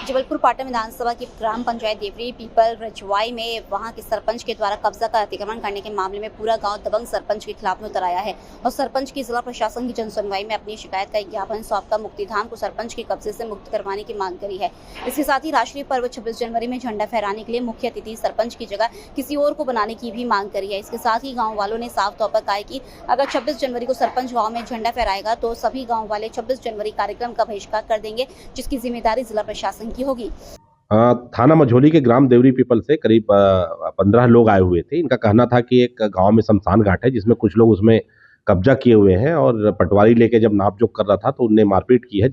जबलपुर पाटन विधानसभा की ग्राम पंचायत देवरी पीपल रजवाई में वहां के सरपंच के द्वारा कब्जा का अतिक्रमण करने के मामले में पूरा गांव दबंग सरपंच के खिलाफ में उतर आया है और सरपंच की जिला प्रशासन की जनसुनवाई में अपनी शिकायत का ज्ञापन सौंपकर मुक्तिधाम को सरपंच के कब्जे से मुक्त करवाने की मांग करी है। इसके साथ ही राष्ट्रीय पर्व 26 जनवरी में झंडा फहराने के लिए मुख्य अतिथि सरपंच की जगह किसी और को बनाने की भी मांग करी है। इसके साथ ही गाँव वालों ने साफ तौर पर कहा कि अगर 26 जनवरी को सरपंच गाँव में झंडा फहराएगा तो सभी गाँव वाले 26 जनवरी कार्यक्रम का बहिष्कार कर देंगे, जिसकी जिम्मेदारी जिला प्रशासन की होगी। थाना मझोली के ग्राम देवरी पीपल से करीब 15 लोग आए हुए थे। इनका कहना था कि एक गांव में शमशान घाट है जिसमें कुछ लोग उसमें कब्जा किए हुए हैं और पटवारी लेके जब नापजोख कर रहा था तो उनने मारपीट की है,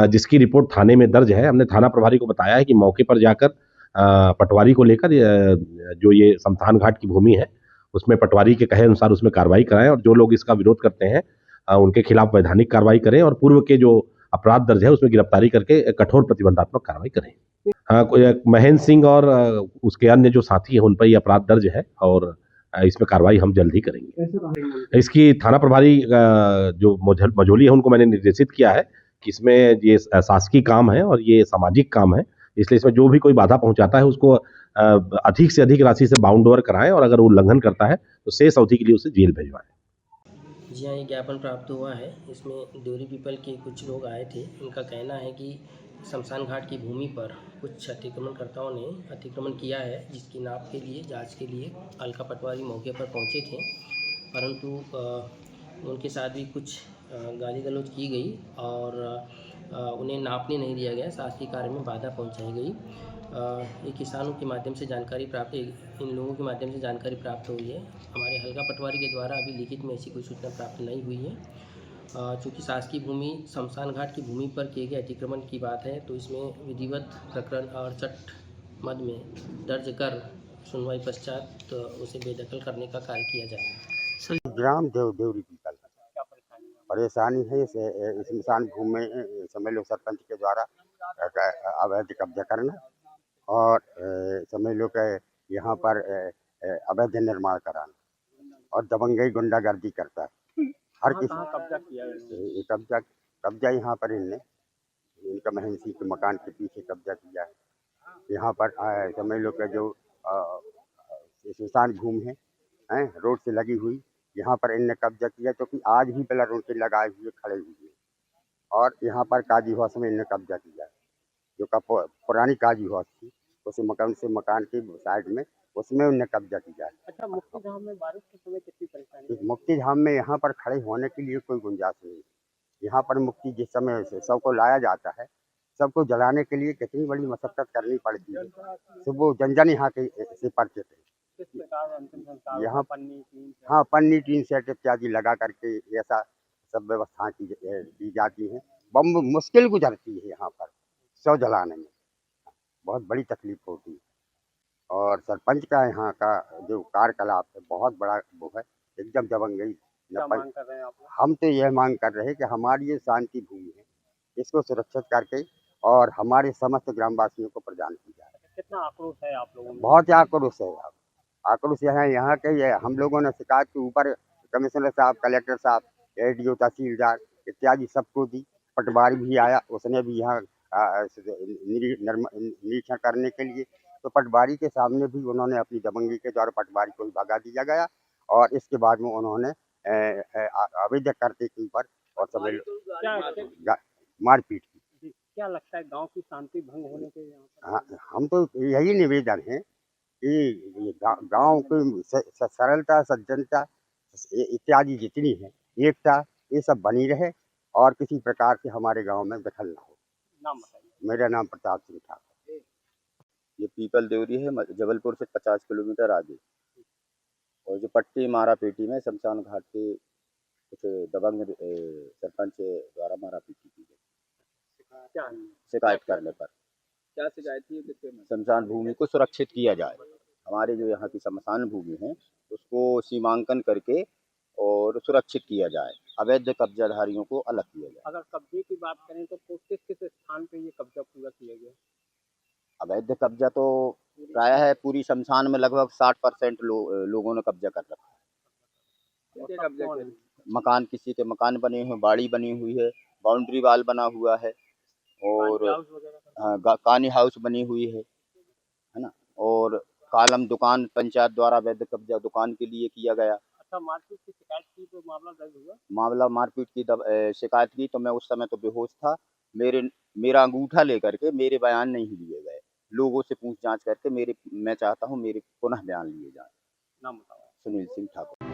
जिसकी रिपोर्ट थाने में दर्ज है। हमने थाना प्रभारी को बताया है कि मौके पर जाकर पटवारी को लेकर जो ये शमशान घाट की भूमि है उसमें पटवारी के कहे अनुसार उसमें कार्रवाई कराएं और जो लोग इसका विरोध करते हैं उनके खिलाफ वैधानिक कार्रवाई करें और पूर्व के जो अपराध दर्ज है उसमें गिरफ्तारी करके कठोर प्रतिबंधात्मक कार्रवाई करें। हाँ, कोई महेंद्र सिंह और उसके अन्य जो साथी हैं उन पर ये अपराध दर्ज है और इसमें कार्रवाई हम जल्द ही करेंगे। इसकी थाना प्रभारी जो मझोली है उनको मैंने निर्देशित किया है कि इसमें ये शासकीय काम है और ये सामाजिक काम है, इसलिए इसमें जो भी कोई बाधा पहुंचाता है उसको अधिक से अधिक राशि से बाउंड ओवर कराएं और अगर वो उल्लंघन करता है तो शेष अवधि के लिए उसे जेल भिजवाएं। जी हाँ, ये ज्ञापन प्राप्त हुआ है। इसमें देवरी पीपल के कुछ लोग आए थे। इनका कहना है कि शमशान घाट की भूमि पर कुछ अतिक्रमणकर्ताओं ने अतिक्रमण किया है, जिसकी नाप के लिए जांच के लिए अलका पटवारी मौके पर पहुंचे थे, परंतु उनके साथ भी कुछ गाली गलौज की गई और उन्हें नापने नहीं दिया गया, शासकीय कार्य में बाधा पहुंचाई गई। ये किसानों के माध्यम से जानकारी प्राप्त इन लोगों के माध्यम से जानकारी प्राप्त हुई है। हमारे हल्का पटवारी के द्वारा अभी लिखित में ऐसी कोई सूचना प्राप्त नहीं हुई है। चूँकि शासकीय भूमि शमशान घाट की भूमि पर किए गए अतिक्रमण की बात है, तो इसमें विधिवत प्रकरण 68 मद में दर्ज कर सुनवाई पश्चात तो उसे बेदखल करने का कार्य किया जाएगा। ग्राम देवरी पीपल परेशानी है इस शमशान भूमि में समझ लो सरपंच के द्वारा अवैध कब्जा करना और समझ लो कि यहाँ पर अवैध निर्माण कराना और दबंगई गुंडागर्दी करता है। हर किसी कब्जा किया है। कब्जा यहाँ पर इनका महेंद्र सिंह के मकान के पीछे कब्जा किया है। यहाँ पर समझ लो कि जो शमशान भूमि है रोड से लगी हुई, यहाँ पर इनने कब्जा किया, क्योंकि आज भी पिलर उनके लगाए हुए खड़े हुए और यहाँ पर काजी हाउस में इनने कब्जा किया है, जो पुरानी काजी हाउस थी उस मकान के साइड में उसमें उनने कब्जा किया है। अच्छा, मुक्तिधाम में बारिश के समय कितनी परेशानी है? मुक्तिधाम में यहाँ पर खड़े होने के लिए कोई गुंजाइश नहीं। यहाँ पर मुक्ति जिस समय से सबको लाया जाता है, सबको जलाने के लिए कितनी बड़ी मशक्कत करनी पड़ती है। सुबह जन यहाँ के से परिचित है। यहाँ हाँ, पन्नी टीन सेट इत्यादि लगा करके ऐसा सब व्यवस्था की जाती है। बम मुश्किल गुजरती है यहाँ पर शव जलाने में, बहुत बड़ी तकलीफ होती है। और सरपंच का यहाँ का जो कार्यकलाप है बहुत बड़ा वो है, एकदम दबंगई। हम तो यह मांग कर रहे हैं कि हमारी ये शांति भूमि है, इसको सुरक्षित करके और हमारे समस्त ग्रामवासियों को प्रदान की जाए। कितना आक्रोश है आप लोगों में? बहुत आक्रोश है। आक्रोश यहाँ के हम लोगों ने शिकायत के ऊपर कमिश्नर साहब, कलेक्टर साहब, एडीओ, तहसीलदार इत्यादि सबको दी। पटवारी भी आया, उसने भी यहाँ निरीक्षण करने के लिए, तो पटवारी के सामने भी उन्होंने अपनी दबंगी के द्वारा पटवारी को भगा दिया गया और इसके बाद में उन्होंने अवैध करते के ऊपर और समझ मारपीट की। क्या लगता है गांव की शांति भंग होने के? हाँ, हम तो यही निवेदन है कि गांव की सरलता, सज्जनता इत्यादि जितनी है, एकता, ये सब बनी रहे और किसी प्रकार से हमारे गांव में दखल ना हो। नाम बताइए। मेरा नाम प्रताप सिंह ठाकुर। ये पीपल देवरी है, जबलपुर से 50 किलोमीटर आगे। और जो पट्टी मारा पीटी में शमशान घाट के कुछ दबंग सरपंच द्वारा मारा पीटी की गई शिकायत करने पर। क्या शिकायत थी? शमशान भूमि को सुरक्षित किया जाए, हमारे जो यहाँ की शमशान भूमि है उसको सीमांकन करके और सुरक्षित किया जाए, अवैध कब्जाधारियों को अलग किया जाए। अगर कब्जे की बात करें तो किस किस स्थान पे ये कब्जा पूरा किया गया? अवैध कब्जा तो प्राय है पूरी शमशान में लगभग 60% लोगों ने कब्जा कर रखा है। मकान, किसी के मकान बने हुए, बाड़ी बनी हुई है, बाउंड्री वाल बना हुआ है और कानी हाउस बनी हुई है ना, और कालम दुकान पंचायत द्वारा अवैध कब्जा दुकान के लिए किया गया। अच्छा, मारपीट की शिकायत की तो मामला दर्ज हुआ? मामला मारपीट की शिकायत की तो मैं उस समय तो बेहोश था। मेरा अंगूठा लेकर के मेरे बयान नहीं लिए गए। लोगों से पूछ जांच करके मैं चाहता हूँ मेरे पुनः बयान लिए जाएं। नाम बताओ। सुनील सिंह ठाकुर।